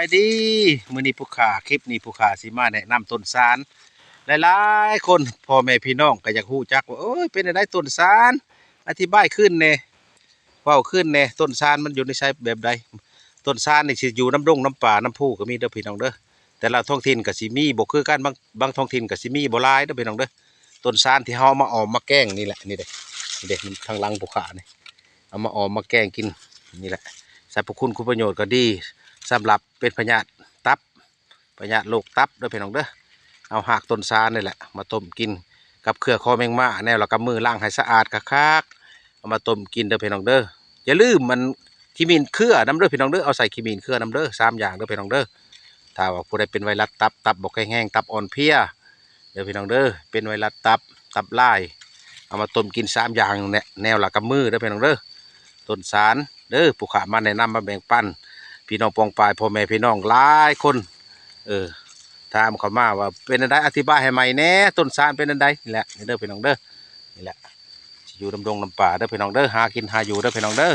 ายดีมื้อนี้ผู้ข่าคลิปนี้ผู้ข่าสิมาแนะนำต้นสาลหลายๆคนพ่อแม่พี่น้องก็อยากรู้จักว่าเอ้ยเป็นจั่งใดต้นสาลอธิบายขึ้นแหน่เว้าขึ้นแหน่ต้นสาลมันอยู่ในไสแบบใดต้นสาลนี่สิอยู่น้ำดงน้ำป่าน้ำพุก็มีเด้อพี่น้องเด้อแต่ละท้องถิ่นก็สิมีบ่คือกันบางท้องถิ่นก็สิมีบ่หลายเด้อพี่น้องเด้อต้นสาลที่เฮาเอามาออมมาแกงนี่แหละนี่เด้มันทางหลังผู้ข่านี่เอามาออมมาแกงกินนี่แหละสรรพคุณประโยชน์ก็ดีสำหรับเป็นพยาธิตับพยาธิโรคตับเด้อพี่น้องเด้อเอาหากต้นสาลนี่แหละมาต้มกินกับเครือคอแมงม่าแนวแล้วก็มือล้างให้สะอาดคักๆเอามาต้มกินเด้อพี่น้องเด้ออย่าลืมมันขีมีนเครือน้ำเด้อพี่น้องเด้อเอาใส่ขีมีนเครือน้ำเด้อ3อย่างเด้อพี่น้องเด้อถ้าว่าผู้ใดเป็นไวรัสตับบกแห้งตับอ่อนเพลียเด้อพี่น้องเด้อเป็นไวรัสตับลายเอามาต้มกิน3อย่างเนี่ยแนวละกับมือเด้อพี่น้องเด้อต้นสาลเด้อผู้ขามาแนะนำมาแบ่งปันพี่น้องปองปายพ่อแม่พี่น้องหลายคนถามเขามาว่าเป็นอันใดอธิบายให้ใหม่แน่ต้นสาลเป็นอันใดนี่แหละนี่เด้อพี่น้องเด้อนี่แหละอยู่ดำรงน้ำป่าเด้อพี่น้องเด้อหากินหาอยู่เด้อพี่น้องเด้อ